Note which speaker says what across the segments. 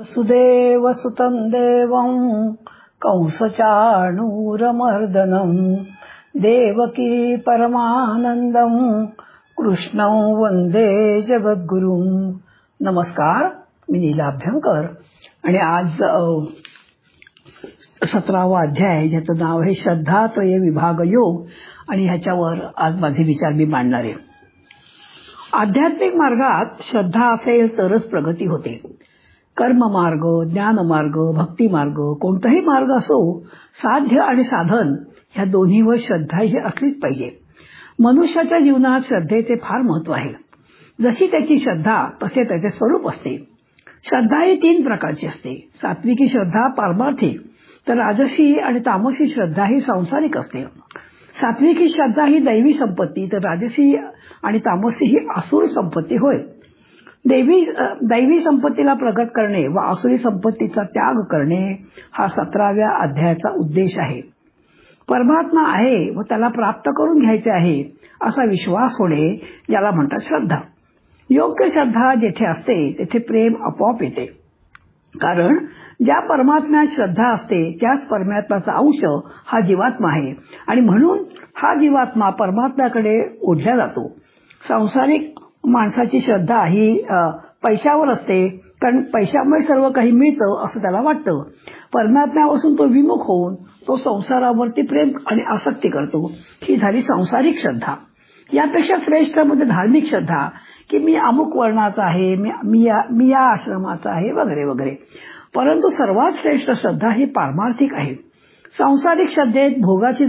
Speaker 1: वसुदेवसुतं देवं कंसचाणूरमर्दनं देवकी परमानंदं कृष्णं वंदे जगद्गुरुं. नमस्कार, मी नीला अभ्यंकर आणि आज 17वा अध्याय ज्याचं नाव आहे श्रद्धात्रय विभाग योग आणि ह्याच्यावर आज माझे विचार मी मांडणार आहे. आध्यात्मिक मार्गात श्रद्धा असेल तरच प्रगती होते. कर्ममार्ग, ज्ञानमार्ग, भक्तिमार्ग कोणताही मार्ग असो, साध्य आणि साधन ह्या दोन्हीवर श्रद्धा ही असलीच पाहिजे. मनुष्याच्या जीवनात श्रद्धेचे फार महत्व आहे. जशी त्याची श्रद्धा तसे त्याचे स्वरूप असते. श्रद्धा ही 3 प्रकारची असते. सात्विकी श्रद्धा पारमार्थिक, तर राजसी आणि तामसी श्रद्धा ही सांसारिक असते. सात्विकी श्रद्धा ही दैवी संपत्ती, तर राजसी आणि तामसी ही आसुरी संपत्ती होय. दैवी संपत्तीला प्रगट करणे व आसुरी संपत्तीचा त्याग करणे हा 17व्या अध्यायाचा उद्देश आहे. परमात्मा आहे व त्याला प्राप्त करून घ्यायचे आहे असा विश्वास होणे याला म्हणतात श्रद्धा. योग्य श्रद्धा जेथे असते तेथे प्रेम आपोआप येते. कारण ज्या परमात्म्यात श्रद्धा असते त्याच परमात्म्याचा अंश हा जीवात्मा आहे आणि म्हणून हा जीवात्मा परमात्म्याकडे ओढला जातो. सांसारिक माणसाची श्रद्धा ही पैशावर असते, कारण पैशामुळे सर्व काही मिळतं असं त्याला वाटतं. परमात्म्यापासून तो विमुख होऊन तो संसारावरती प्रेम आणि आसक्ती करतो. ही झाली सांसारिक श्रद्धा. यापेक्षा श्रेष्ठ म्हणजे धार्मिक श्रद्धा, की मी अमुक वर्णाचा आहे, मी या आश्रमाचा आहे वगैरे वगैरे. परंतु सर्वात श्रेष्ठ श्रद्धा ही पारमार्थिक आहे. सांसारिक श्रद्धेत भोगाची,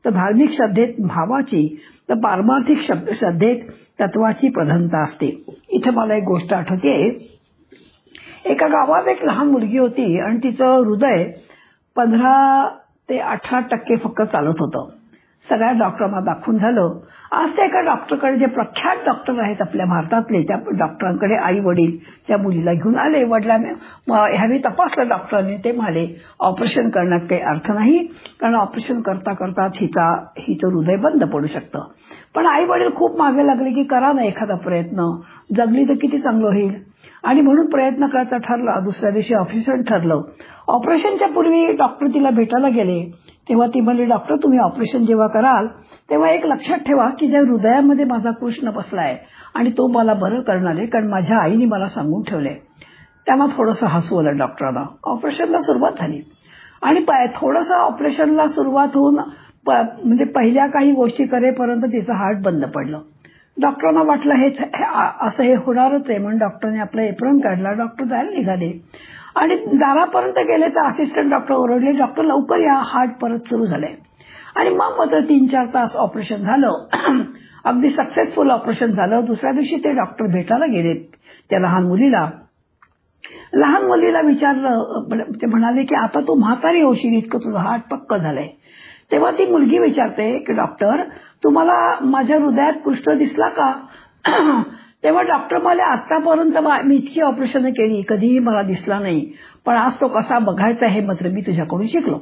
Speaker 1: तर धार्मिक श्रद्धेत भावाची, तर पारमार्थिक श्रद्धेत तत्वाची प्रधानता असते. इथे मला एक गोष्ट आठवते. एका गावात एक लहान मुलगी होती आणि तिचं हृदय 15 ते 18% फक्त चालत होतं. सगळ्या डॉक्टरांना दाखवून झालं. आज ते एका डॉक्टरकडे, जे प्रख्यात डॉक्टर आहेत आपल्या भारतातले, त्या डॉक्टरांकडे आई वडील त्या मुलीला घेऊन आले. वडिलांनी ह्यावेळी तपासलं डॉक्टरांनी. ते म्हणाले ऑपरेशन करण्यात काही अर्थ नाही, कारण ऑपरेशन करता करता हिचं हृदय बंद पडू शकतं. पण आई वडील खूप मागे लागले की करा ना एखादा प्रयत्न, जगली तर किती चांगलं होईल. आणि म्हणून प्रयत्न करायचा ठरला. दुसऱ्या दिवशी ऑपरेशन ठरलं. ऑपरेशनच्या पूर्वी डॉक्टर तिला भेटायला गेले. तेव्हा ती म्हणली, डॉक्टर तुम्ही ऑपरेशन जेव्हा कराल तेव्हा एक लक्षात ठेवा की ज्या हृदयामध्ये माझा कृष्ण बसलाय आणि तो मला बरं करणार आहे, कारण माझ्या आईने मला सांगून ठेवलंय. त्यांना थोडंसं हसू आलं डॉक्टरांना. ऑपरेशनला सुरुवात झाली आणि थोडंसं ऑपरेशनला सुरुवात होऊन म्हणजे पहिल्या काही गोष्टी करेपर्यंत तिचं हार्ट बंद पडलं. डॉक्टरांना वाटलं असं हे होणारच आहे, म्हणून डॉक्टरने आपलं एप्रॉन काढला. डॉक्टर जायला निघाले आणि दारापर्यंत गेले तर असिस्टंट डॉक्टर ओरडले, डॉक्टर लवकर या, हार्ट परत सुरू झालंय. आणि मग मात्र 3-4 तास ऑपरेशन झालं. अगदी सक्सेसफुल ऑपरेशन झालं. दुसऱ्या दिवशी ते डॉक्टर भेटायला गेले त्या लहान मुलीला विचारलं. ते म्हणाले की आता तू म्हातारी होशील, इतकं तुझं हार्ट पक्क झालंय. तेव्हा ती मुलगी विचारते की डॉक्टर तुम्हाला माझ्या हृदयात कृष्ण दिसला का? तेव्हा डॉक्टर मला आतापर्यंत मी इतकी ऑपरेशन केली, कधीही मला दिसला नाही, पण आज तो कसा बघायचा हे मात्र मी तुझ्याकडून शिकलो.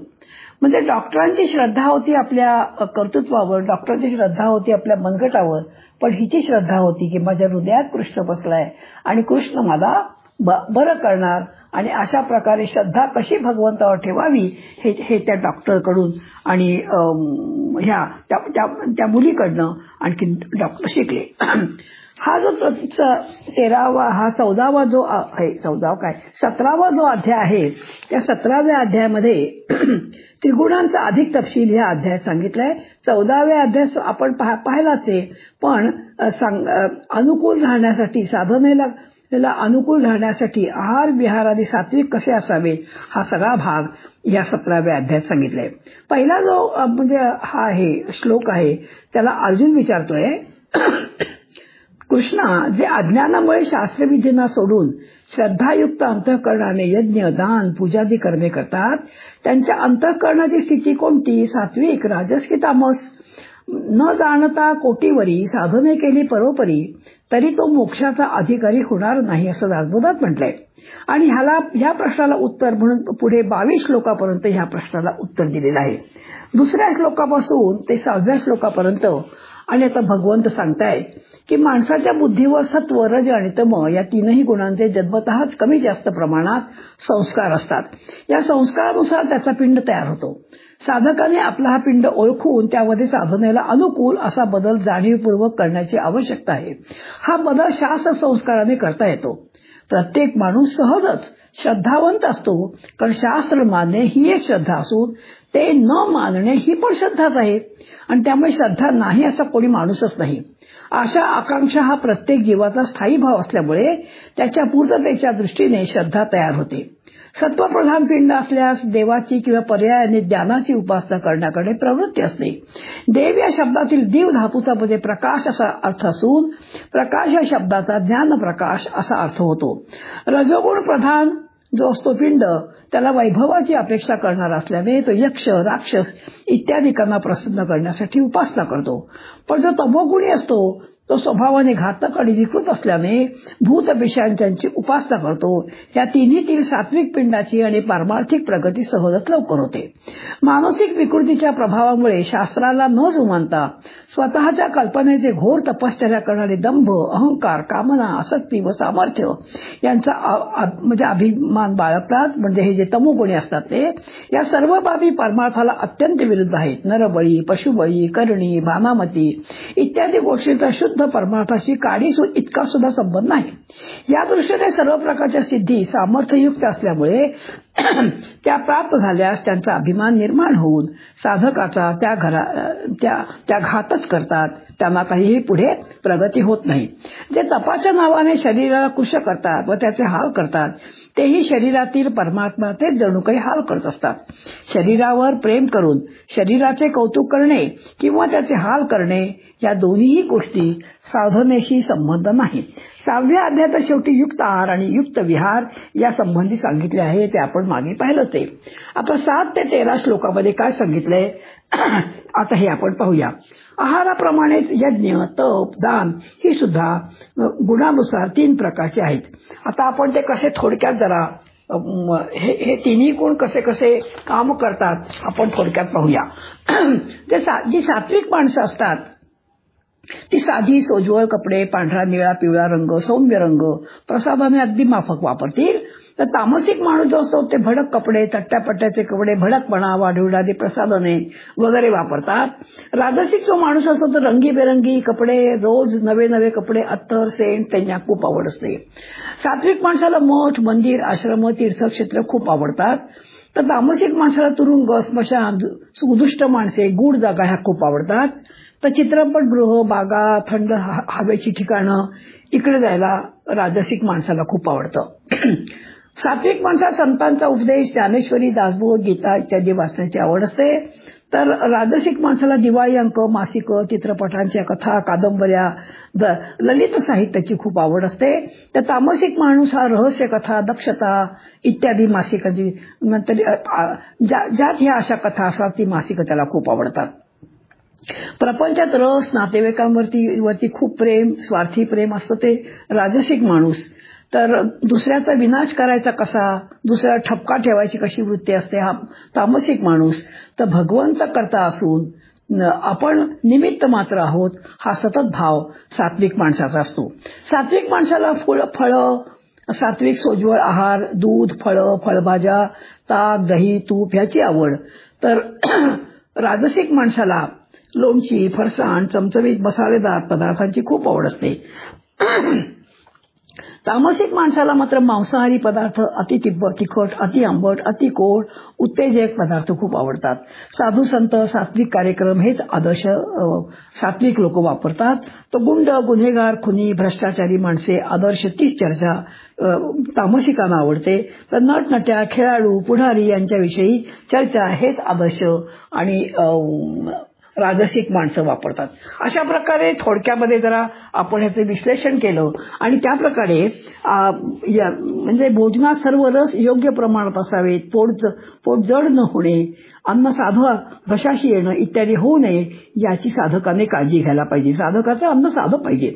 Speaker 1: म्हणजे डॉक्टरांची श्रद्धा होती आपल्या कर्तृत्वावर, डॉक्टरांची श्रद्धा होती आपल्या मनगटावर, पण हिची श्रद्धा होती की माझ्या हृदयात कृष्ण बसलाय आणि कृष्ण मला बरं करणार. आणि अशा प्रकारे श्रद्धा कशी भगवंतावर ठेवावी हे त्या डॉक्टरकडून आणि त्या मुलीकडनं आणखी डॉक्टर शिकले. हा जो 17वा जो आहे, 17वा जो अध्याय आहे, त्या 17व्या अध्यायामध्ये त्रिगुणांचा अधिक तपशील ह्या अध्यायात सांगितलंय. 14व्या अध्याय आपण पाहिलाच आहे, पण अनुकूल राहण्यासाठी, साधनेला अनुकूल राहण्यासाठी आहार विहार आदी सात्विक कसे असावे हा सगळा भाग या 17व्या अध्यायात सांगितलाय. पहिला जो म्हणजे हा आहे श्लोक आहे, त्याला अर्जुन विचारतोय, कृष्णा जे अज्ञानामुळे शास्त्रविधींना सोडून श्रद्धायुक्त अंतःकरणाने यज्ञ, दान, पूजादी कर्मे करतात, त्यांच्या अंतःकरणाची स्थिती कोणती? सात्विक, राजस की तामस? न जाणता कोटीवरी साधने केली परोपरी, तरी तो मोक्षाचा अधिकारी होणार नाही असं दासबोधात म्हटलंय. आणि ह्या प्रश्नाला उत्तर म्हणून पुढे 22 श्लोकापर्यंत ह्या प्रश्नाला उत्तर दिलेलं आहे. दुसऱ्या श्लोकापासून ते 6व्या श्लोकापर्यंत आणि आता भगवंत सांगतायत की माणसाच्या बुद्धीवर सत्व, रज आणि तम या तीनही गुणांचे जन्मतःच कमी जास्त प्रमाणात संस्कार असतात. या संस्कारानुसार त्याचा पिंड तयार होतो. साधकाने आपला हा पिंड ओळखून त्यामध्ये साधनेला अनुकूल असा बदल जाणीवपूर्वक करण्याची आवश्यकता आहे. हा बदल शास्त्र संस्काराने करता येतो. प्रत्येक माणूस सहजच श्रद्धावंत असतो, कारण शास्त्र मानणे ही एक श्रद्धा असून ते न मानणे ही पण श्रद्धाच आहे. आणि त्यामुळे श्रद्धा नाही असा कोणी माणूसच नाही. आशा आकांक्षा हा प्रत्येक जीवाचा स्थायी भाव असल्यामुळे त्याच्या पूर्ततेच्या दृष्टीने श्रद्धा तयार होते. सत्वप्रधान पिंड असल्यास देवाची किंवा पर्यायाने ज्ञानाची उपासना करण्याकडे प्रवृत्ती असते. देव या शब्दातील दीव धातूचा मध्ये प्रकाश असा अर्थ असून प्रकाश या शब्दाचा ज्ञान प्रकाश असा अर्थ होतो. रजोगुण प्रधान जो असतो पिंड त्याला वैभवाची अपेक्षा करणार असल्याने तो यक्ष, राक्षस इत्यादिकांना प्रसन्न करण्यासाठी उपासना करतो. पण जो तमोगुणी असतो तो स्वभावाने घातक आणि विकृत असल्याने भूत पिशाचांची उपासना करतो. या तिन्हीतील सात्विक पिंडाची आणि पारमार्थिक प्रगती सहजच लवकर होते. मानसिक विकृतीच्या प्रभावामुळे शास्त्राला न जुमानता स्वतःच्या कल्पनेचे घोर तपश्चर्या करणारे दंभ, अहंकार, कामना, आसक्ती व सामर्थ्य यांचा म्हणजे अभिमान बाळगतात. म्हणजे हे जे तमोगुणी असतात ते या सर्व बाबी परमार्थाला अत्यंत विरुद्ध आहेत. नरबळी, पशुबळी, करणी, भानामती इत्यादी गोष्टींचा शुद्ध परमार्थाशी इतका सुद्धा संबंध नाही. या दृष्टीने सर्व प्रकारच्या सिद्धी सामर्थ्ययुक्त असल्यामुळे त्या प्राप्त झाल्यास त्यांचा अभिमान निर्माण होऊन साधकाचा त्या घातच करतात. त्यांना काहीही पुढे प्रगती होत नाही. जे तपाच्या नावाने शरीराला कृश करतात व त्याचे हाल करतात तेही शरीरातील परमात्मा तेच जणू काही हाल करत असतात. शरीरावर प्रेम करून शरीराचे कौतुक करणे किंवा त्याचे हाल करणे या दोन्हीही गोष्टी साधनेशी संबंध नाहीत. 6व्या अध्यायात शेवटी युक्त आहार आणि युक्त विहार या संबंधी सांगितले आहे ते आपण मागे पाहिलंच आहे. आता 7 ते 13 श्लोकामध्ये काय सांगितलंय आता हे आपण पाहूया. आहाराप्रमाणेच यज्ञ, तप, दान ही सुद्धा गुणानुसार 3 प्रकारचे आहेत. आता आपण ते कसे थोडक्यात जरा हे तिन्ही गुण कसे कसे काम करतात आपण थोडक्यात पाहूया. जी सात्विक माणसं असतात ती साधी सोजवळ कपडे, पांढरा, निळा, पिवळा रंग, सौम्य रंग प्रसादाने अगदी माफक वापरतील. तर तामसिक माणूस जो असतो ते भडक कपडे, तट्ट्यापट्ट्याचे कपडे, भडकपणा, वाढविणारी प्रसाधने वगैरे वापरतात. राजसिक जो माणूस असतो तो रंगीबेरंगी कपडे, रोज नवे नवे कपडे, अत्तर, सेंट त्यांना खूप आवड असते. सात्विक माणसाला मठ, मंदिर, आश्रम, तीर्थक्षेत्र खूप आवडतात. तर तामसिक माणसाला तुरुंग, स्मशान, सुदुष्ट माणसे, गूढ जागा ह्या खूप आवडतात. तर चित्रपटगृह, बागा, थंड हवेची ठिकाणं इकडे जायला राजसिक माणसाला खूप आवडतं. सात्विक माणसाला संतांचा उपदेश, ज्ञानेश्वरी, दासबोध, गीता इत्यादी वाचण्याची आवड असते. तर राजसिक माणसाला दिवाळी अंक, मासिक, चित्रपटांच्या कथा, कादंबऱ्या, ललित साहित्याची खूप आवड असते. तर तामसिक माणूस हा रहस्य कथा, दक्षता इत्यादी मासिकांची नंतर ज्यात ह्या अशा कथा असतात ती मासिकं त्याला खूप आवडतात. प्रपंचात रस, नातेवाईकांवरती खूप प्रेम, स्वार्थी प्रेम असतं ते राजसिक माणूस. तर दुसऱ्याचा विनाश करायचा कसा, दुसऱ्याला ठपका ठेवायची कशी वृत्ती असते हा तामसिक माणूस. तर भगवंत करता असून आपण निमित्त मात्र आहोत हा सतत भाव सात्विक माणसाचा असतो. सात्विक माणसाला फळं, सात्विक सोज्वळ आहार, दूध, फळं, फळभाज्या, ताक, दही, तूप ह्याची आवड. तर राजसिक माणसाला लोणची, फरसाण, चमचमीत मसालेदार पदार्थांची खूप आवड असते. तामसिक माणसाला मात्र मांसाहारी पदार्थ, अति तिखट, अति आंबट, अति गोड, उत्तेजक पदार्थ खूप आवडतात. साधू संत, सात्विक कार्यक्रम हेच आदर्श सात्विक लोक वापरतात. तो गुंड, गुन्हेगार, खुनी, भ्रष्टाचारी माणसे आदर्श तीच चर्चा तामसिकांना आवडते. तर नटनट्या, खेळाडू, पुढारी यांच्याविषयी चर्चा हेच आदर्श आणि राजसिक माणसं वापरतात. अशा प्रकारे थोडक्यामध्ये जरा आपण ह्याचे विश्लेषण केलं आणि त्याप्रकारे म्हणजे भोजनात सर्व रस योग्य प्रमाणात असावेत, पोट जड न होणे, अन्न साधं घशाशी येणं इत्यादी होऊ नये याची साधकाने काळजी घ्यायला पाहिजे. साधकाचं अन्न साधं पाहिजे.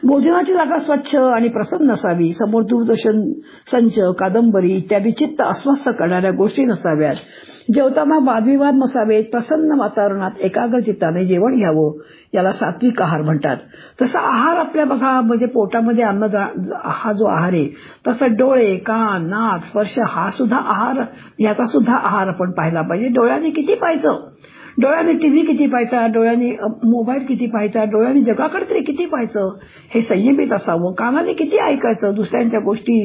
Speaker 1: भोजनाची जागा स्वच्छ आणि प्रसन्न असावी. समोर दूरदर्शन, संच, कादंबरी इत्यादी चित्त अस्वस्थ करणाऱ्या गोष्टी नसाव्यात. जेवताना वादविवाद नसावेत, प्रसन्न वातावरणात एकाग्र चित्ताने जेवण घ्यावं, याला सात्विक आहार म्हणतात. तसा आहार आपल्या बघा म्हणजे पोटामध्ये हा जो आहार आहे तसं डोळे, कान, नाक, स्पर्श हा सुद्धा आहार, याचा सुद्धा आहार आपण पाहिला पाहिजे. डोळ्याने किती पाहायचं, डोळ्याने टीव्ही किती पाहायचा, डोळ्याने मोबाईल किती पाहायचा, डोळ्याने जगाकडे तरी किती पाहायचं, हे संयमित असावं. कानाने किती ऐकायचं, दुसऱ्यांच्या गोष्टी,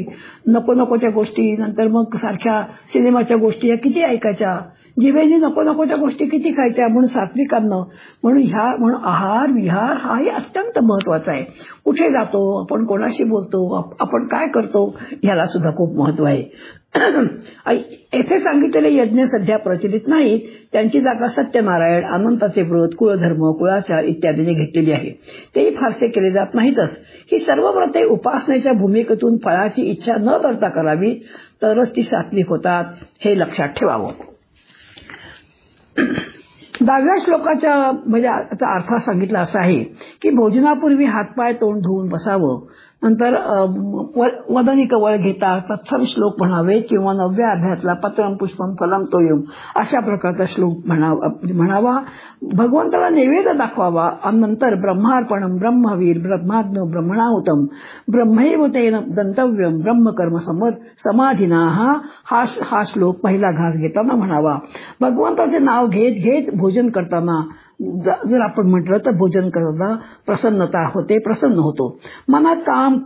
Speaker 1: नको नकोच्या गोष्टी, नंतर मग सारख्या सिनेमाच्या गोष्टी या किती ऐकायच्या, जिभेने नको नकोच्या गोष्टी किती खायच्या. म्हणून सात्विक अन्न, म्हणून आहार विहार हाही अत्यंत महत्वाचा आहे. कुठे जातो आपण, कोणाशी बोलतो आपण, काय करतो, ह्याला सुद्धा खूप महत्व आहे. येथे सांगितलेले यज्ञ सध्या प्रचलित नाहीत. त्यांची जागा सत्यनारायण, अनंताचे व्रत, कुळधर्म, कुळाचार इत्यादीने घेतलेली आहे. तेही फारसे केले जात नाहीतच. ही सर्व व्रते उपासनेच्या भूमिकेतून फळाची इच्छा न करता करावी, तरच ती सात्विक होतात, हे लक्षात ठेवावं. 10व्या श्लोकाच्या म्हणजे अर्थ सांगितला असा आहे की भोजनापूर्वी हातपाय तोंड धुवून बसावं, नंतर वदनी कवळ घेता तत्सम श्लोक म्हणावे किंवा 9व्या अध्यायातला पत्रम पुष्पम फलम तोयम अशा प्रकारचा श्लोक म्हणावा. भगवंताला नैवेद्य दाखवावा. नंतर ब्रह्मार्पणम, ब्रह्मवीर, ब्रह्माग्न, ब्रह्मणाहुतम, ब्रह्मैव तेन दंतव्यम, ब्रह्मकर्म समाधिना हा श्लोक पहिला घास घेताना म्हणावा. भगवंताचे नाव घेत घेत भोजन करताना जर आपण म्हटलं तर भोजन करताना प्रसन्नता होते, प्रसन्न होतो. मनात काम,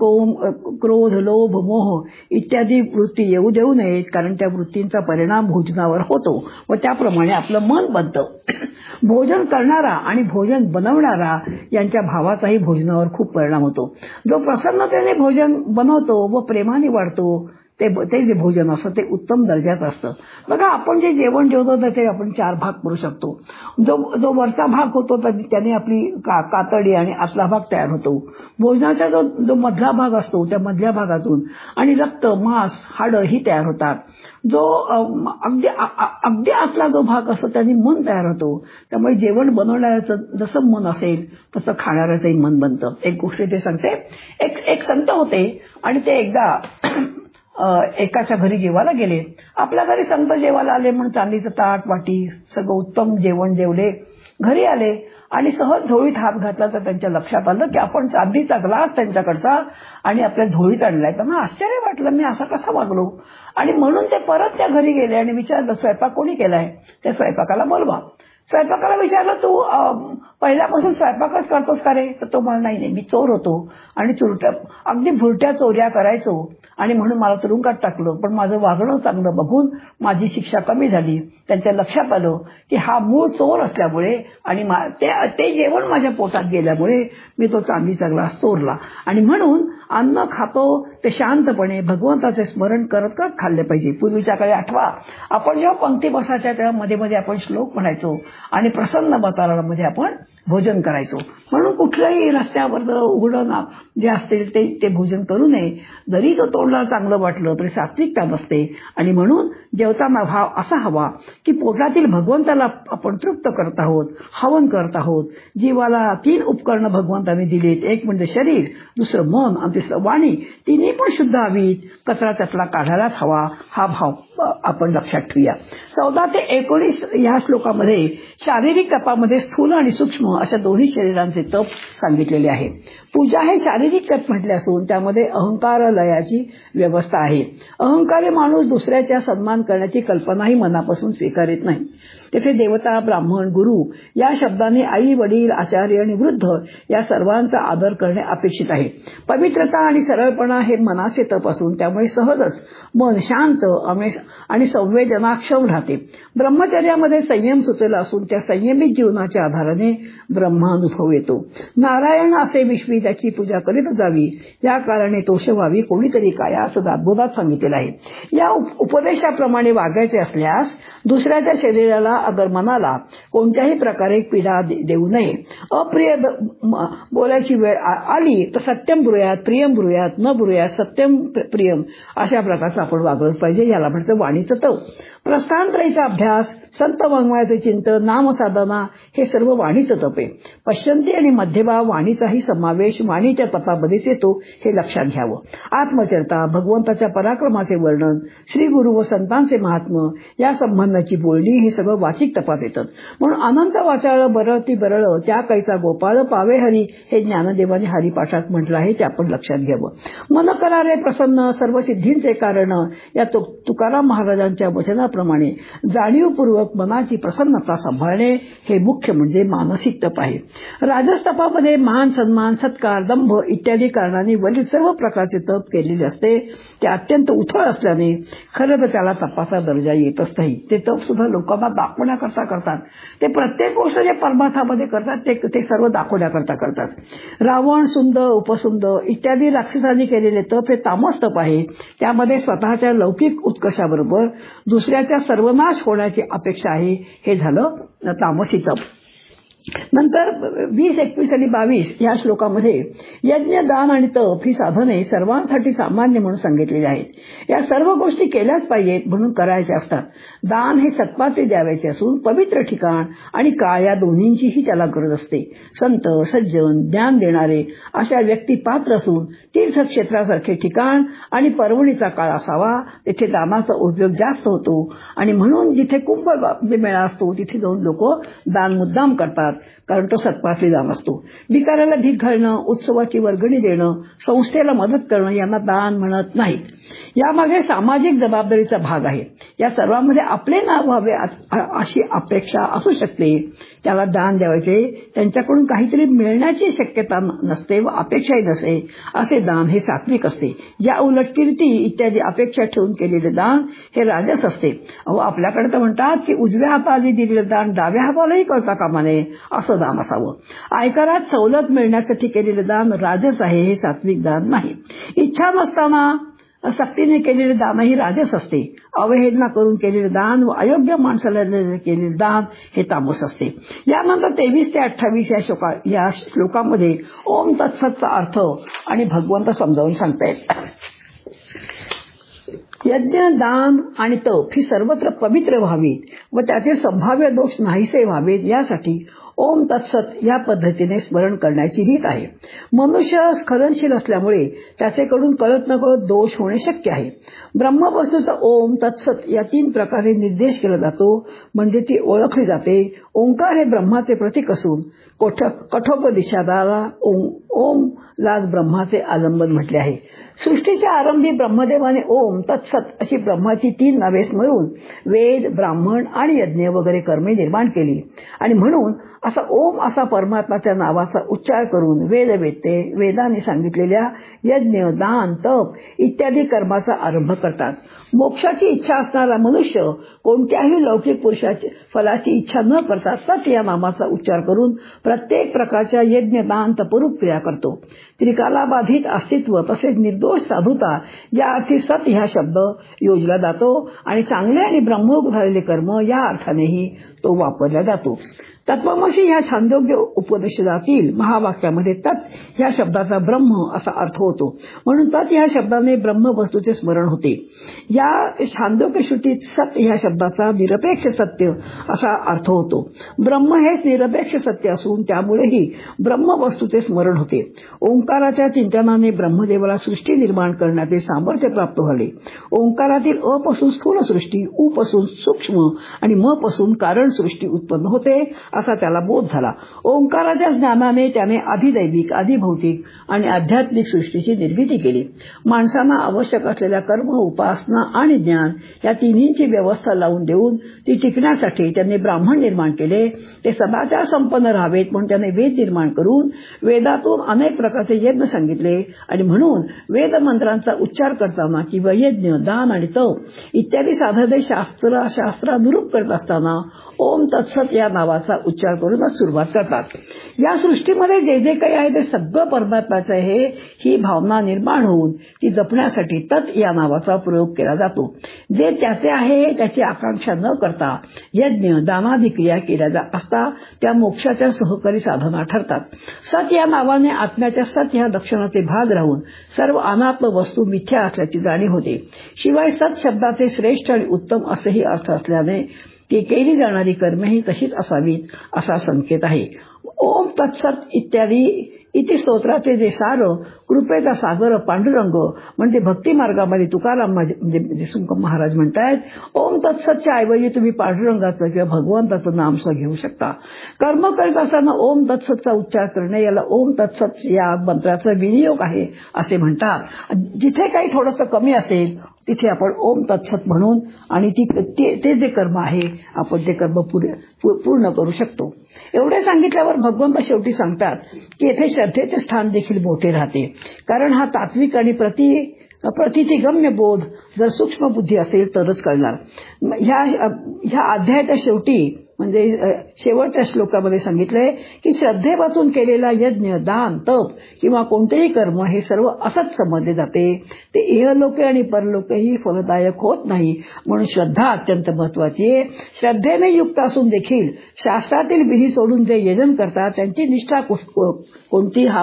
Speaker 1: क्रोध, लोभ, मोह इत्यादी वृत्ती येऊ देऊ नयेत, कारण त्या वृत्तींचा परिणाम भोजनावर होतो व त्याप्रमाणे आपलं मन बनतं. भोजन करणारा आणि भोजन बनवणारा यांच्या भावाचाही भोजनावर खूप परिणाम होतो. जो प्रसन्नतेने भोजन बनवतो व प्रेमाने वाढतो ते जे भोजन असतं ते उत्तम दर्जाचं असतं. बघा आपण जे जेवण जेवतो त्याचे आपण 4 भाग करू शकतो. जो वरचा भाग होतो त्याने आपली कातडी आणि आतला भाग तयार होतो. भोजनाचा जो मधला भाग असतो त्या मधल्या भागातून आणि रक्त, मांस, हाडं ही तयार होतात. जो अगदी आतला जो भाग असतो त्याने मन तयार होतो. त्यामुळे जेवण बनवणाऱ्याचं जसं मन असेल तसं खाणाऱ्याचंही मन बनतं. एक गोष्ट ते सांगते, एक संत होते आणि ते एकदा एकाच्या घरी जेवायला गेले. आपल्या घरी संत जेवायला आले म्हणून चांदीचं ताट, वाटी सगळं उत्तम जेवण जेवले. घरी आले आणि सहज झोळीत हात घातला तर त्यांच्या लक्षात आलं की आपण चांदीचा ग्लास त्यांच्याकडचा आणि आपल्या झोळीत आणलाय. त्यांना आश्चर्य वाटलं, मी असा कसा वागलो. आणि म्हणून ते परत त्या घरी गेले आणि विचारलं स्वयंपाक कोणी केलाय. त्या स्वयंपाकाला बोलवा. स्वयंपाकाला विचारलं, तू पहिल्यापासून स्वयंपाकच करतोस का रे. तर तो मला नाही, मी चोर होतो आणि अगदी भुरट्या चोऱ्या करायचो आणि म्हणून मला तुरुंगात टाकलं. पण माझं वागणं चांगलं बघून माझी शिक्षा कमी झाली. त्यांच्या लक्षात आलं की हा मूळ चोर असल्यामुळे आणि ते जेवण माझ्या पोटात गेल्यामुळे मी तो चांदीचा ग्लास चोरला. आणि म्हणून अन्न खातो ते शांतपणे भगवंताचे स्मरण करत करत खाल्ले पाहिजे. पूर्वीच्या काळी आठवा, आपण जेव्हा पंक्ती बसायच्या तेव्हा मध्ये मध्ये आपण श्लोक म्हणायचो आणि प्रसन्न वातावरणामध्ये आपण भोजन करायचो. म्हणून कुठल्याही रस्त्यावर उघडं जे असतील ते भोजन करू नये. जरी तो तोंडला चांगलं वाटलं तरी सात्विकता नसते. आणि म्हणून जेवताना भाव असा हवा की पोटातील भगवंताला आपण तृप्त करत आहोत, हवन करत आहोत. जीवाला 3 उपकरणं भगवंताने दिलीत. एक म्हणजे शरीर, दुसरं मन आणि तिसरं वाणी. तिन्ही पण शुद्ध हवीत. कचरा त्यातला काढायलाच हवा. हा भाव आपण लक्षात ठेवूया. 14 ते 19 या श्लोकामध्ये शारीरिक तपामध्ये स्थूल आणि सूक्ष्म अशा दोन्ही शरीरांचे तप सांगितलेले आहे. पूजा हे शारीरिक तप म्हटले असून त्यामध्ये अहंकार लयाची व्यवस्था आहे. अहंकारी माणूस दुसऱ्याच्या सन्मान करण्याची कल्पनाही मनापासून स्वीकारित नाही. तेथे देवता, ब्राह्मण, गुरु या शब्दाने आई, वडील, आचार्य आणि वृद्ध या सर्वांचा आदर करणे अपेक्षित आहे. पवित्रता आणि सरळपणा हे मनाचे तप असून त्यामुळे सहजच मन शांत आणि संवेदनाक्षम राहते. ब्रह्मचर्यामध्ये संयम सुचलेला असून त्या संयमित जीवनाच्या आधाराने ब्रह्मानुभव येतो. नारायण असे विश्वी त्याची पूजा करीत जावी, या कारणे तोष व्हावी कोणीतरी काय असं दासबोधात सांगितलेलं आहे. या उपदेशाप्रमाणे वागायचे असल्यास दुसऱ्याच्या शरीराला अगर मनाला कोणत्याही प्रकारे पीडा देऊ नये. अप्रिय बोलायची वेळ आली तर सत्यम ब्रूयात, प्रियम ब्रूयात, न ब्रूयात सत्यम प्रियम अशा प्रकारचं आपण वागलंच पाहिजे. याला म्हणजे वाणीचं तप. प्रस्थानत्रयीचा अभ्यास, संत वाङ्मयाचे चिंतन, नामसाधना हे सर्व वाणीचं तप आहे. पश्चंती आणि मध्यभाव वाणीचाही समावेश समावेश वाणीच्या तपामध्येच येतो हे लक्षात घ्यावं. आत्मचरिता, भगवंताच्या पराक्रमाचे वर्णन, श्री गुरु व संतांचे महात्म्य या संबंधाची बोलणी हे सगळं वाचिक तपात येतं. म्हणून अनंत वाचाळ बरळती बरळ त्या कैचा गोपाळ पावे हरी हे ज्ञानदेवाने हरिपाठात म्हटलं आहे, ते आपण लक्षात घ्यावं. मन करारे प्रसन्न सर्व सिद्धींचे कारण या तुकाराम महाराजांच्या वचनाप्रमाणे जाणीवपूर्वक मनाची प्रसन्नता सांभाळणे हे मुख्य म्हणजे मानसिक तप आहे. राजस तपामध्ये मान सन्मान सत्कार दंभ इत्यादी कारणांनी वरील सर्व प्रकारचे तप केलेले असते. ते अत्यंत उथळ असल्याने खरं तर त्याला तपाचा दर्जा येतच नाही. ते तप सुद्धा लोकांना दाखवण्याकरता करतात. ते प्रत्येक गोष्ट जे परमार्थामध्ये करतात ते सर्व दाखवण्याकरता करतात. रावण, सुंद, उपसुंद इत्यादी राक्षसांनी केलेले तप हे तामस तप आहे. त्यामध्ये स्वतःच्या लौकिक उत्कर्षाबरोबर दुसऱ्याच्या सर्वनाश होण्याची अपेक्षा आहे. हे झालं तामसी तप. नंतर 20, 21 आणि 22 या श्लोकामध्ये यज्ञ, दान आणि तप ही साधने सर्वांसाठी सामान्य म्हणून सांगितलेली आहेत. या सर्व गोष्टी केल्याच पाहिजेत म्हणून करायच्या असतात. दान हे सत्पाचे द्यावयाचे असून पवित्र ठिकाण आणि काळ या दोन्हींचीही त्याला गरज असते. संत, सज्जन, ज्ञान देणारे अशा व्यक्ती पात्र असून तीर्थक्षेत्रासारखे ठिकाण आणि पर्वणीचा काळ असावा. तेथे दानाचा उपयोग जास्त होतो आणि म्हणून जिथे कुंभ मेळा असतो तिथे जाऊन लोक दान मुद्दाम करतात, कारण तो सत्पाचे दान असतो. भिकाऱ्याला भीक घालणं, उत्सवाची वर्गणी देणं, संस्थेला मदत करणं यांना दान म्हणत नाहीत. यामागे सामाजिक जबाबदारीचा भाग आहे. या सर्वांमध्ये आपले नाव व्हावे अशी अपेक्षा असू शकते. त्याला दान द्यायचे, त्यांच्याकडून काहीतरी मिळण्याची शक्यता नसते व अपेक्षाही नसते. असे दान हे सात्विक असते. या उलट कीर्ती इत्यादी अपेक्षा ठेवून केलेले दान हे राजस असते. आपल्याकडे तर म्हणतात की उजव्या हाताने दिलेले दान डाव्या हातालाही कळता कामा नये असं दान असावं. आयकरात सवलत मिळण्यासाठी केलेले दान राजस आहे, हे सात्विक दान नाही. इच्छा नसताना सक्तीने केलेले दानही राजस असते. अवहेलना करून केलेले दान व अयोग्य माणसाला केलेले दान हे तामस असते. यानंतर 23 ते 28 या श्लोकामध्ये ओम तत्सतचा अर्थ आणि भगवंत समजावून सांगतायत. यज्ञ, दान आणि तप ही सर्वत्र पवित्र व्हावीत व त्याचे संभाव्य दोष नाहीसे व्हावेत यासाठी ओम तत्सत या पद्धतीने स्मरण करण्याची रीत आहे. मनुष्य स्खलनशील असल्यामुळे त्याचेकडून कळत नकळत दोष होणे शक्य आहे. ब्रह्मवस्तूचा ओम तत्सत या 3 प्रकारे निर्देश केला जातो, म्हणजे ती ओळखली जाते. ओंकार हे ब्रह्माचे प्रतीक असून कठोपनिषदाला ओम लाच ब्रह्माचे आलंबन म्हटले आहे. सृष्टीच्या आरंभी ब्रह्मदेवाने ओम तत्सत अशी ब्रह्माची 3 नावे स्मरून वेद, ब्राह्मण आणि यज्ञ वगैरे कर्मे निर्माण केली आणि म्हणून असा ओम असा परमात्माच्या नावाचा उच्चार करून वेदाने सांगितलेल्या यज्ञ, दान, तप इत्यादी कर्माचा आरंभ करतात. मोक्षाची इच्छा असणारा मनुष्य कोणत्याही लौकिक पुरुषाची फलाची इच्छा न करता सत या नामाचा उच्चार करून प्रत्येक प्रकारच्या यज्ञ, दान, तपरूप क्रिया करतो. त्रिकालाबाधित अस्तित्व तसेच निर्दोष साधुता या अर्थी सत ह्या शब्द योजला जातो आणि चांगले आणि ब्रह्मोग झालेले कर्म या अर्थानेही तो वापरला जातो. तत्वमसी ह्या छांदोग्य उपनिषदातील महावाक्यामध्ये तत् ह्या शब्दाचा ब्रह्म असा अर्थ होतो. म्हणून तत् ह्या शब्दाने ब्रह्म वस्तूचे स्मरण होते. या छांदोग्य श्रुतीत सत ह्या शब्दाचा निरपेक्ष सत्य असा अर्थ होतो. ब्रह्म हेच निरपेक्ष सत्य असून त्यामुळेही ब्रह्म वस्तूचे स्मरण होते. ओंकाराच्या चिंतनाने ब्रह्मदेवाला सृष्टी निर्माण करण्याचे सामर्थ्य प्राप्त झाले. ओंकारातील अ पासून स्थूल सृष्टी, उ पासून सूक्ष्म आणि म पासून कारण सृष्टी उत्पन्न होते असा त्याला बोध झाला. ओंकाराच्या ज्ञानाने त्याने अधिदैविक, अधिभौतिक आणि आध्यात्मिक सृष्टीची निर्मिती केली. माणसांना आवश्यक असलेल्या कर्म, उपासना आणि ज्ञान या तिन्हींची व्यवस्था लावून देऊन ती टिकण्यासाठी त्यांनी ब्राह्मण निर्माण केले. ते सदाचार संपन्न राहावेत म्हणून त्याने वेद निर्माण करून वेदातून अनेक प्रकारचे यज्ञ सांगितले आणि म्हणून वेद मंत्रांचा उच्चार करताना किंवा यज्ञ, दान आणि तप इत्यादी साधने शास्त्रानुरूप करत असताना ओम तत्सत या नावाचा उच्चार करूनच सुरुवात करतात. या सृष्टीमध्ये जे जे काही आहे ते सगळं परमात्म्याचं आहे ही भावना निर्माण होऊन ती जपण्यासाठी तत् या नावाचा प्रयोग केला जातो. जे त्याचे आहे त्याची आकांक्षा न करता यज्ञ, दानादी क्रिया केल्या जात असता त्या मोक्षाच्या सहकारी साधना ठरतात. सत या नावाने आत्म्याच्या सत ह्या लक्षणाचे भाग राहून सर्व अनात्म वस्तू मिथ्या असल्याची जाणीव होते. शिवाय सत शब्दाचे श्रेष्ठ आणि उत्तम असेही अर्थ असल्याने ती केली जाणारी कर्मेही तशीच असावीत असा संकेत आहे. ओम तत्सत इत्यादी इति स्तोत्राचे जे सार कृपेचा सागर पांडुरंग म्हणजे भक्ती मार्गामध्ये तुकाराम म्हणजे देशमुख महाराज म्हणतायत ओम तत्सतच्या ऐवजी तुम्ही पांडुरंगाचं किंवा भगवंताचं नाम घेऊ शकता. कर्म करत असताना ओम तत्सतचा उच्चार करणे याला ओम तत्सत या मंत्राचा विनियोग आहे असे म्हणतात. जिथे काही थोडंसं कमी असेल तिथे आपण ओम तत्सत म्हणून आणि ते जे कर्म आहे आपण ते कर्म पूर्ण करू शकतो. एवढे सांगितल्यावर भगवंत शेवटी सांगतात की येथे श्रद्धेचे स्थान देखील मोठे राहते. कारण हा तात्विक आणि प्रतिगम्य बोध जर सूक्ष्म बुद्धी असेल तरच कळणार. ह्या अध्यायाच्या शेवटी म्हणजे शेवटच्या श्लोकामध्ये सांगितलंय की श्रद्धेपासून केलेला यज्ञ दान तप किंवा कोणतेही कर्म हे सर्व असंच समजले जाते. ते इहलोके आणि परलोकेही फलदायक होत नाही. म्हणून श्रद्धा अत्यंत महत्वाची आहे. श्रद्धेने युक्त असून देखील शास्त्रातील विधी सोडून जे यजन करतात त्यांची निष्ठा कोणती हा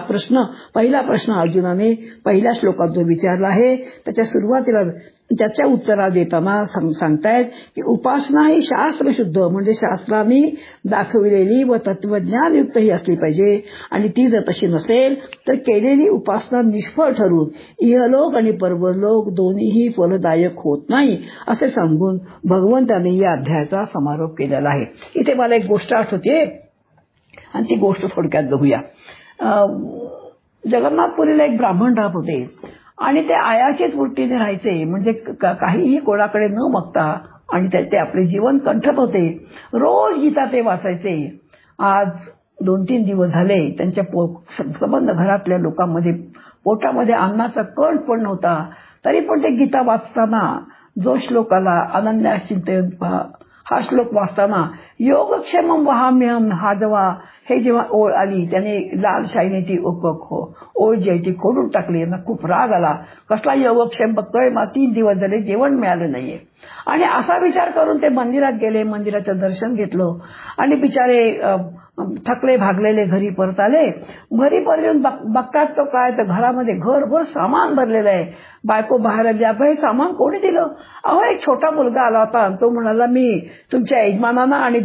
Speaker 1: पहिला प्रश्न अर्जुनाने पहिल्या श्लोकात जो विचारला आहे त्याच्या सुरुवातीला त्याच्या उत्तरा देताना सांगतायत की उपासना ही शास्त्रशुद्ध म्हणजे शास्त्रांनी दाखविलेली व तत्वज्ञानयुक्त ही असली पाहिजे आणि ती जर तशी नसेल तर केलेली उपासना निष्फळ ठरून इहलोक आणि परलोक दोन्हीही फलदायक होत नाही असे सांगून भगवंतांनी या अध्यायाचा समारोप केलेला आहे. इथे मला एक गोष्ट आठवते आणि ती गोष्ट थोडक्यात बघूया. जगन्नाथपुरीला एक ब्राह्मण राहत होते आणि ते आयाचीच वृत्तीने राहायचे. म्हणजे काहीही कोणाकडे न मागता आणि ते आपले जीवन कंठत होते. रोज गीता ते वाचायचे. आज 2-3 दिवस झाले त्यांच्या संबंध घरातल्या लोकांमध्ये पोटामध्ये अन्नाचा कण पण नव्हता. तरी पण ते गीता वाचताना जो श्लोक आला अनन्याश्चिंतयन् हा श्लोक वाचताना योगक्षेमं वहाम्यहं हा जेव्हा ओळ आली त्याने लाल शाईने ती ओळ जी आहे ती खोडून टाकली. यांना खूप राग आला. कसला योगक्षेम बघतोय, मला 3 दिवस झाले जेवण मिळालं नाहीये. आणि असा विचार करून ते मंदिरात गेले. मंदिराचं दर्शन घेतलं आणि बिचारे थकले भागलेले घरी परत आले. घरी परत येऊन बघतात तो काय तर घरामध्ये घरभर सामान भरलेलं आहे. बायको बाहेर आली, अगं हे सामान कोणी दिलं? अहो एक छोटा मुलगा आला होता. तो म्हणाला मी तुमच्या यजमानांना आणि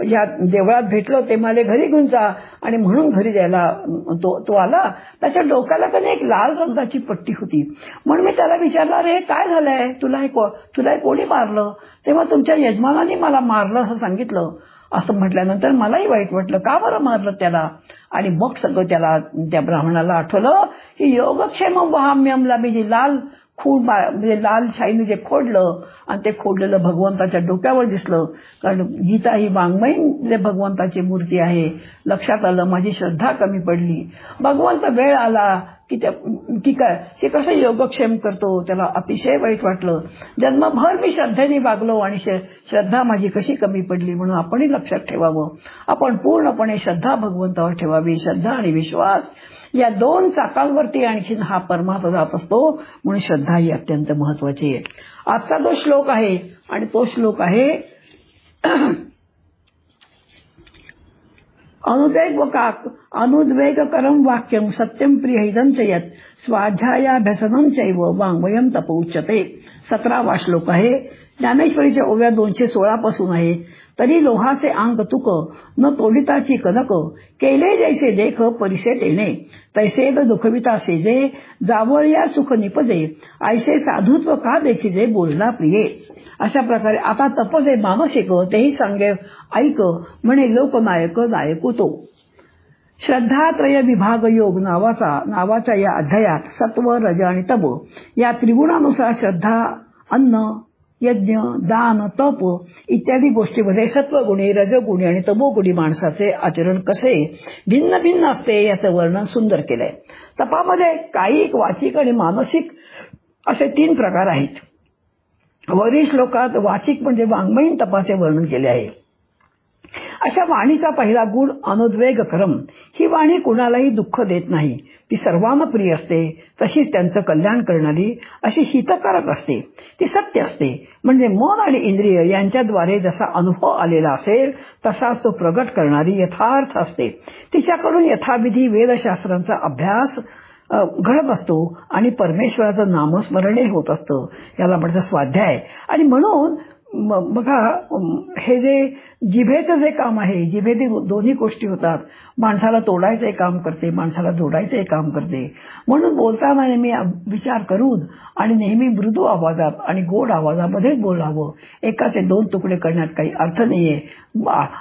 Speaker 1: या देवळात भेटलो ते मला घरी घेऊन जा आणि म्हणून घरी द्यायला तो आला. त्याच्या डोक्याला कधी एक लाल रंगाची पट्टी होती. म्हणून मी त्याला विचारलं अरे काय झालंय तुला कोणी मारलं? तेव्हा तुमच्या यजमानाने मला मारलं असं सांगितलं. असं म्हटल्यानंतर मलाही वाईट वाटलं. का बरं मारलं त्याला? आणि मग सगळं त्या ब्राह्मणाला आठवलं की योगक्षेमं वहाम्यमला मी जी लाल म्हणजे लाल शाईने जे खोडलं आणि ते खोडलेलं भगवंताच्या डोक्यावर दिसलं. कारण गीता ही वाङ्मयीन भगवंताची मूर्ती आहे. लक्षात आलं माझी श्रद्धा कमी पडली. भगवंत वेळ आला की काय कसं योगक्षेम करतो. त्याला अतिशय वाईट वाटलं. जन्मभर मी श्रद्धेने वागलो आणि श्रद्धा माझी कशी कमी पडली. म्हणून आपणही लक्षात ठेवावं. आपण पूर्णपणे श्रद्धा भगवंतावर ठेवावी. श्रद्धा आणि विश्वास या 2 चाकांवरती आणखीन हा परमात्मा जात असतो. म्हणून श्रद्धा ही अत्यंत महत्वाची आहे. आजचा जो श्लोक आहे आणि तो श्लोक आहे अनुद्वेगकरं वाक्यं सत्यं प्रियहितं च यत् स्वाध्यायाभ्यसनं चैव वाङ्मयं तप उच्यते. 17वा श्लोक आहे. ज्ञानेश्वरीच्या ओव्या 216 पासून आहे. तरी लोहाचे अंग तुक न तोडिताची कनक केले जैसे देख परिसे तेणे तैसे दुखविता सेजे जावळया सुख निपजे ऐसे साधुत्व का देखिजे बोलला प्रिये. अशा प्रकारे आता तपजे मानसिक तेही सांगे ऐक म्हणे लोकनायक नायक तो. श्रद्धात्रय विभाग योग नावाच्या या अध्यायात सत्व रज आणि तप या त्रिगुणानुसार श्रद्धा अन्न यज्ञ दान तप इत्यादी गोष्टीमध्ये सत्वगुणी रजगुणी आणि तमोगुणी माणसाचे आचरण कसे भिन्न भिन्न असते याचं वर्णन सुंदर केलंय. तपामध्ये कायिक वाचिक आणि मानसिक असे 3 प्रकार आहेत. वरील श्लोकात वाचिक म्हणजे वाङ्मयीन तपाचे वर्णन केले आहे. अशा वाणीचा पहिला गुण अनुद्वेगकरम. ही वाणी कुणालाही दुःख देत नाही. ती सर्वांना प्रिय असते. तशीच त्यांचं कल्याण करणारी अशी हितकारक असते. ती सत्य असते. म्हणजे मन आणि इंद्रिय यांच्याद्वारे जसा अनुभव आलेला असेल तसाच तो प्रगट करणारी यथार्थ असते. तिच्याकडून यथाविधी वेदशास्त्रांचा अभ्यास घडत असतो आणि परमेश्वराचं नामस्मरणही होत असतं. याला म्हणजे स्वाध्याय. आणि म्हणून बघा, हे जे जिभेचं जे काम आहे, जिभेने दोन्ही गोष्टी होतात. माणसाला तोडायचे काम करते, माणसाला जोडायचे काम करते. म्हणून बोलताना नेहमी विचार करून आणि नेहमी मृदू आवाजात आणि गोड आवाजामध्येच बोलावं. एकाचे दोन तुकडे करण्यात काही अर्थ नाहीये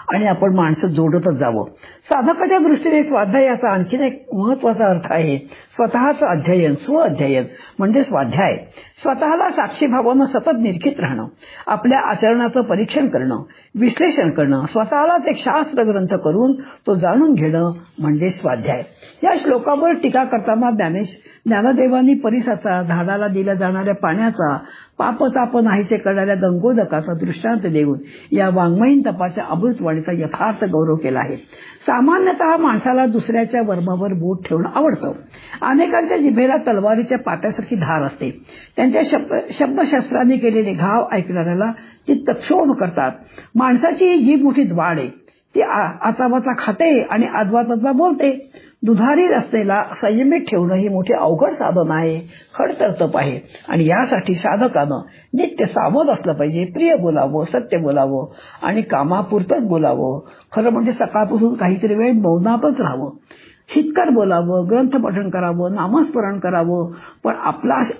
Speaker 1: आणि आपण माणसं जोडतच जावं. साधकाच्या दृष्टीने स्वाध्यायाचा आणखीन एक महत्वाचा अर्थ आहे स्वतःचं अध्ययन, स्व-अध्ययन म्हणजे स्वाध्याय. स्वतःला साक्षीभावानं सतत निरखित राहणं, आपल्या आचरणाचं परीक्षण करणं, विश्लेषण करणं, स्वतःलाच एक शास्त्र ग्रंथ करून तो जाणून घेणं म्हणजे स्वाध्याय. या श्लोकावर टीका करताना ज्ञानदेवांनी परिसाचा, झाडाला दिल्या जाणाऱ्या पाण्याचा, पापताप नाहीसे करणाऱ्या गंगोदकाचा दृष्टांत देऊन या वाङ्मयीन तपाच्या अमृतवाणीचा यथार्थ गौरव केला आहे. सामान्यतः माणसाला दुसऱ्याच्या वर्मावर बोट ठेवणं आवडतं. अनेकांच्या जिभेला तलवारीच्या पाट्यासारखी धार असते. त्यांच्या शब्दशस्त्रांनी केलेले घाव ऐकणाऱ्याला चित्त क्षोभ करतात. माणसाची ही जीभ मोठी द्वाड आहे. ती आचावाचा खाते आणि आदवाचा बोलते. दुधारी रस्त्याला संयमित ठेवणं ही मोठी अवघड साधन आहे, खडतर तप आहे. आणि यासाठी साधकानं नित्य सावध असलं पाहिजे. प्रिय बोलावं, सत्य बोलावं आणि कामापुरतंच बोलावं. खरं म्हणजे सकाळपासून काहीतरी वेळ मौनातच राहावं. हितकर बोलावं, ग्रंथ पठण करावं, नामस्मरण करावं, पण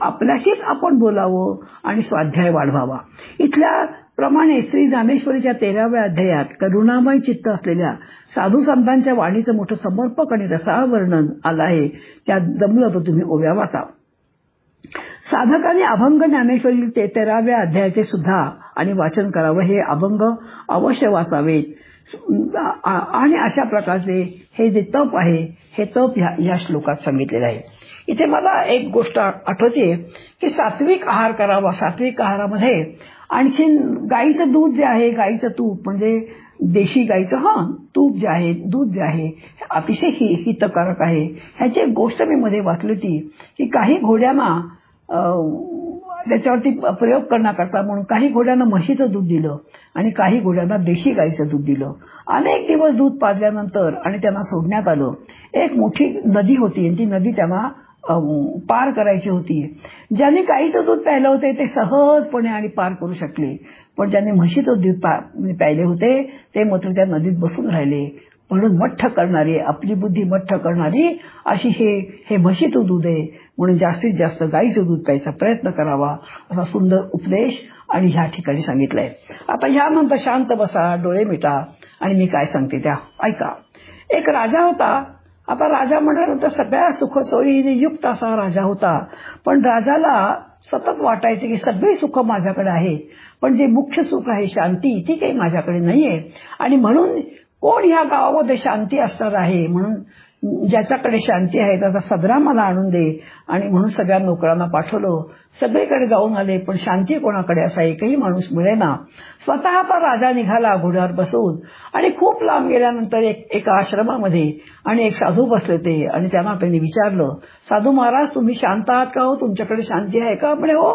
Speaker 1: आपल्याशीच आपण बोलावं आणि स्वाध्याय वाढवावा. इथल्या प्रमाणे श्री ज्ञानेश्वरीच्या 13व्या अध्यायात करुणामय चित्त असलेल्या साधू संतांच्या वाणीचं मोठं समर्पक आणि रसाळ वर्णन आलं आहे. त्यात जमलं तर तुम्ही ओव्या वाचा. साधकांनी अभंग ज्ञानेश्वरी 13व्या अध्यायाचे सुद्धा आणि वाचन करावं. हे अभंग अवश्य वाचावेत. आणि अशा प्रकारचे हे जे तप आहे, हे तप या श्लोकात सांगितलेलं आहे. इथे मला एक गोष्ट आठवते की सात्विक आहार करावा. सात्विक आहारामध्ये आणखीन गाईचं दूध जे आहे, गाईचं तूप म्हणजे देशी गाईचं तूप जे आहे, दूध जे आहे, अतिशय हितकारक आहे. ह्याची एक गोष्ट मी मध्ये वाचली होती की काही घोड्यांना त्याच्यावरती प्रयोग करण्याकरता म्हणून काही घोड्यांना म्हशीचं दूध दिलं आणि काही घोड्यांना देशी गाईचं दूध दिलं. अनेक दिवस दूध पाजल्यानंतर आणि त्यांना सोडण्यात आलं. एक मोठी नदी होती आणि ती नदी त्यांना पार करायची होती. ज्यांनी गाईचं दूध प्यायलं होते ते सहजपणे आणि पार करू शकले, पण ज्यांनी म्हशीचं दूध प्यायले होते ते मात्र त्या नदीत बसून राहिले. म्हणून मठ्ठ करणारी, आपली बुद्धी मठ्ठ करणारी अशी हे म्हशीचं दूध आहे. म्हणून जास्तीत जास्त गाईचं दूध प्यायचा प्रयत्न करावा, असा सुंदर उपदेश आणि ह्या ठिकाणी सांगितलंय. आता ह्यानंतर शांत बसा, डोळे मिटा आणि मी काय सांगते त्या ऐका. एक राजा होता. आता राजा म्हटल्यानंतर सगळ्या सुखसोयीने युक्त असा राजा होता. पण राजाला सतत वाटायचे की सगळी सुख माझ्याकडे आहे, पण जे मुख्य सुख आहे शांती, ती काही माझ्याकडे नाहीये. आणि म्हणून कोण ह्या गावामध्ये शांती असणार आहे, म्हणून ज्याच्याकडे शांती आहे त्याचा सदरा मला आणून दे. आणि म्हणून सगळ्या नोकरांना पाठवलं. सगळीकडे जाऊन आले, पण शांती कोणाकडे असा एकही माणूस मिळेना. स्वतः पण राजा निघाला घोड्यावर बसून आणि खूप लांब गेल्यानंतर एका आश्रमामध्ये आणि एक साधू बसले होते आणि त्यांनी विचारलं, साधू महाराज तुम्ही शांत आहात का हो, तुमच्याकडे शांती आहे का? म्हणे हो,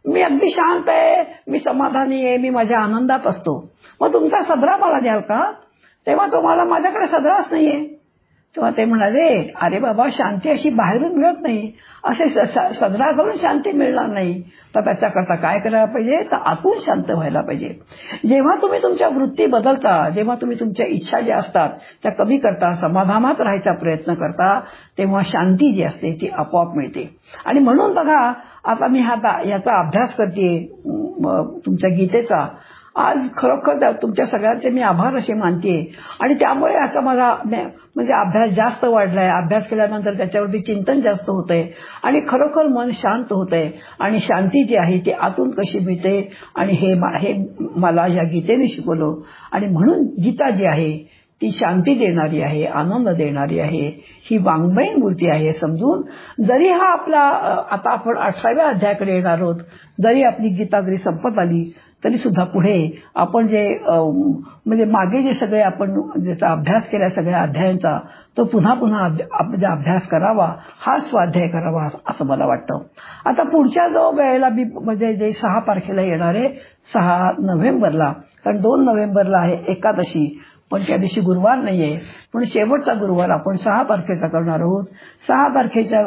Speaker 1: मी अगदी शांत आहे, मी समाधानी आहे, मी माझ्या आनंदात असतो. मग तुमचा सदरा मला द्याल का? तेव्हा तुम्हाला माझ्याकडे सदराच नाहीये. तेव्हा ते म्हणाले, अरे बाबा, शांती अशी बाहेरून मिळत नाही, असे सदरा करून शांती मिळणार नाही. तर त्याच्याकरता काय करायला पाहिजे, तर आतून शांत व्हायला पाहिजे. जेव्हा तुम्ही तुमच्या वृत्ती बदलता, जेव्हा तुम्ही तुमच्या इच्छा ज्या असतात त्या कमी करता, समाधानात राहायचा प्रयत्न करता, तेव्हा शांती जी असते ती आपोआप मिळते. आणि म्हणून बघा, आता मी याचा अभ्यास करते तुमच्या गीतेचा. आज खरोखर तुमच्या सगळ्यांचे मी आभार असे मानते. आणि त्यामुळे आता माझा म्हणजे अभ्यास जास्त वाढलाय. अभ्यास केल्यानंतर त्याच्यावरती चिंतन जास्त होतंय आणि खरोखर मन शांत होतंय. आणि शांती जी आहे ती आतून कशी मिळते आणि हे मला या गीतेने शिकवलं. आणि म्हणून गीता जी आहे ती शांती देणारी आहे, आनंद देणारी आहे, ही वाङ्मयीन मूर्ती आहे समजून. जरी हा आपला आता आपण 18व्या अध्यायाकडे येणार आहोत, जरी आपली गीता जरी संपत आली तरी सुद्धा पुढे आपण जे म्हणजे मागे जे सगळे आपण ज्याचा अभ्यास केला सगळ्या अध्यायांचा, तो पुन्हा अभ्यास करावा, हा स्वाध्याय करावा असं मला वाटतं. आता पुढच्या जो वेळेला मी म्हणजे जे 6 तारखेला येणार आहे, 6 नोव्हेंबरला, कारण 2 नोव्हेंबरला आहे एकादशी, पण त्या दिवशी गुरुवार नाहीये, पण शेवटचा गुरुवार आपण 6 तारखेचा करणार आहोत. 6 तारखेच्या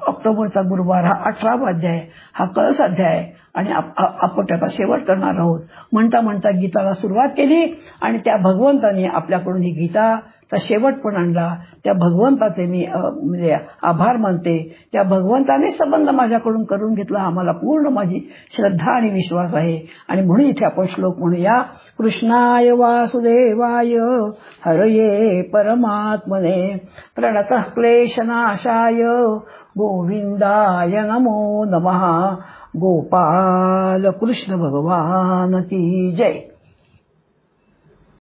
Speaker 1: ऑक्टोबरचा गुरुवार हा 18वा अध्याय, हा कळस अध्याय आणि आपण त्याचा शेवट करणार आहोत. म्हणता म्हणता गीताला सुरुवात केली आणि त्या भगवंताने आपल्याकडून ही गीताचा शेवट पण आणला. त्या भगवंताचे मी म्हणजे आभार मानते. त्या भगवंताने संबंध माझ्याकडून करून घेतला. आम्हाला पूर्ण माझी श्रद्धा आणि विश्वास आहे. आणि म्हणून इथे आपण श्लोक म्हणूया. कृष्णाय वासुदेवाय हरये परमात्मने प्रणतः क्लेशनाशाय गोविंदाय नमो नमः. गोपाल कृष्ण भगवान की जय.